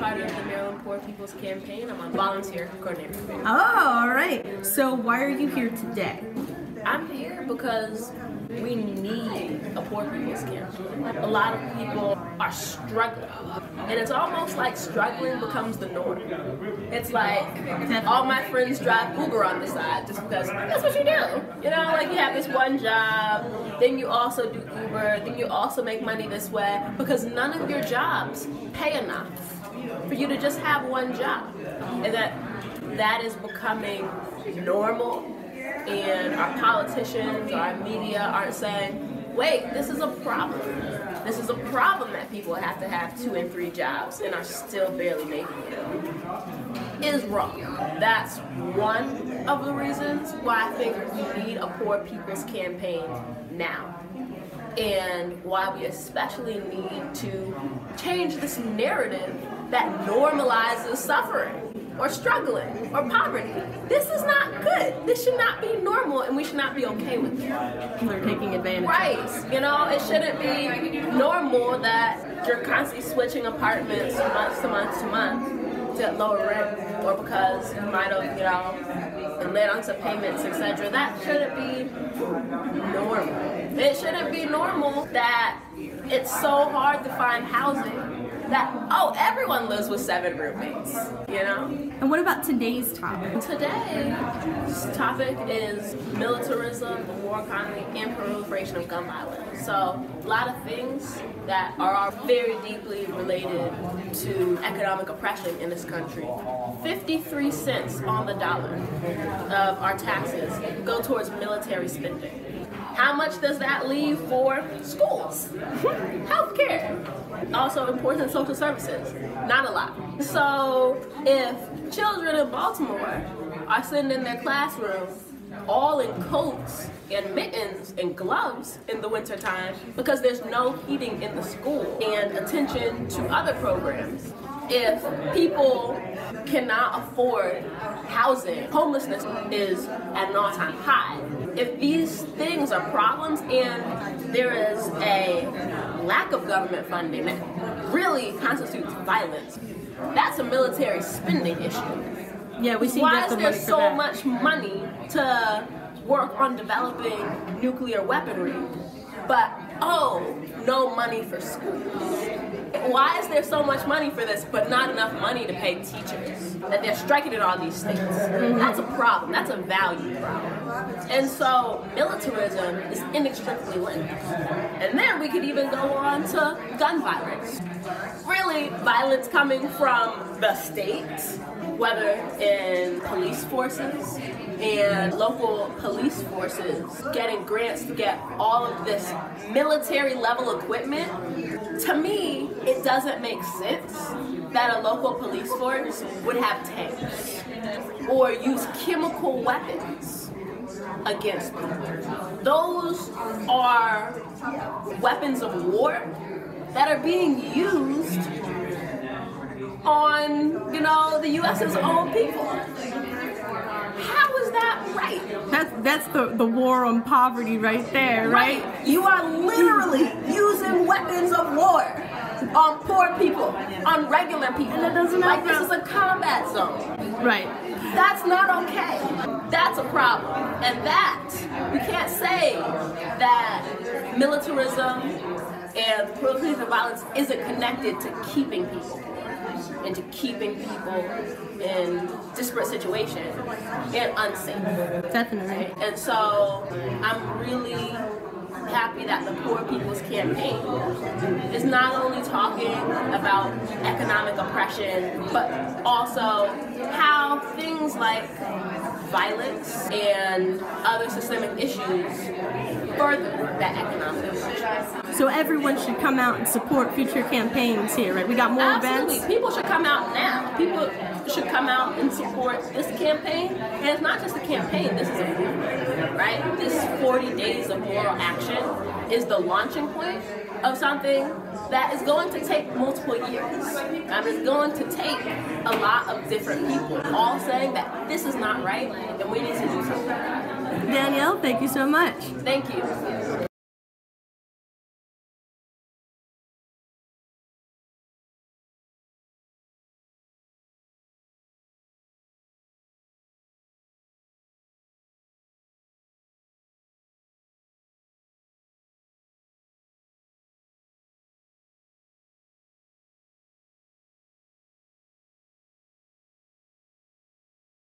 part of the Maryland Poor People's Campaign. I'm a volunteer coordinator. Oh, all right. So why are you here today? I'm here because we need a poor people's campaign. A lot of people are struggling, and it's almost like struggling becomes the norm. It's like all my friends drive Uber on the side just because that's what you do. You know, like you have this one job, then you also do Uber, then you also make money this way because none of your jobs pay enough for you to just have one job. And that is becoming normal. And our politicians, our media aren't saying, wait, this is a problem. This is a problem that people have to have 2 and 3 jobs and are still barely making it. Is wrong. That's one of the reasons why I think we need a poor people's campaign now. And why we especially need to change this narrative that normalizes suffering or struggling or poverty. This is not good. This should not be normal, and we should not be okay with it. They're taking advantage. Right. You know, it shouldn't be normal that you're constantly switching apartments month to month to month to lower rent, or because you might have, you know, been late on some payments, etc. That shouldn't be normal. It shouldn't be normal that it's so hard to find housing. That, oh, everyone lives with 7 roommates, you know? And what about today's topic? Today's topic is militarism, the war economy, and proliferation of gun violence. So a lot of things that are very deeply related to economic oppression in this country. 53 cents on the dollar of our taxes go towards military spending. How much does that leave for schools? Healthcare. Also important social services. Not a lot. So if children in Baltimore are sitting in their classroom all in coats and mittens and gloves in the wintertime because there's no heating in the school and attention to other programs, if people cannot afford housing, homelessness is at an all-time high. If these things are problems and there is a lack of government funding that really constitutes violence, that's a military spending issue. Yeah, we see. Why is there so much money to work on developing nuclear weaponry, but no money for schools? Why is there so much money for this, but not enough money to pay teachers? That they're striking at all these states. That's a problem. That's a value problem. And so militarism is inextricably linked. And then we could even go on to gun violence. Really, violence coming from the state, whether in police forces and local police forces getting grants to get all of this military level equipment. To me, it doesn't make sense that a local police force would have tanks or use chemical weapons against people. Those are weapons of war that are being used on, you know, the U.S.'s own people. How is that right? That's the war on poverty right there, right? You are literally using weapons of war on poor people, on regular people. And it doesn't like this is a combat zone. Right. That's not okay. That's a problem. And that, we can't say that militarism and proliferation of violence isn't connected to keeping people poor and to keeping people in disparate situations and unsafe. Definitely. Right? And so I'm really happy that the Poor People's Campaign is not only talking about economic oppression, but also how things like violence and other systemic issues further that economic oppression. So everyone should come out and support future campaigns here, right? We got more Absolutely. events. People should come out now. People should come out and support this campaign. And it's not just a campaign, this is a movement, right? This 40 days of moral action is the launching point of something that is going to take multiple years. It's going to take a lot of different people all saying that this is not right and we need to do something. Danielle, thank you so much. Thank you.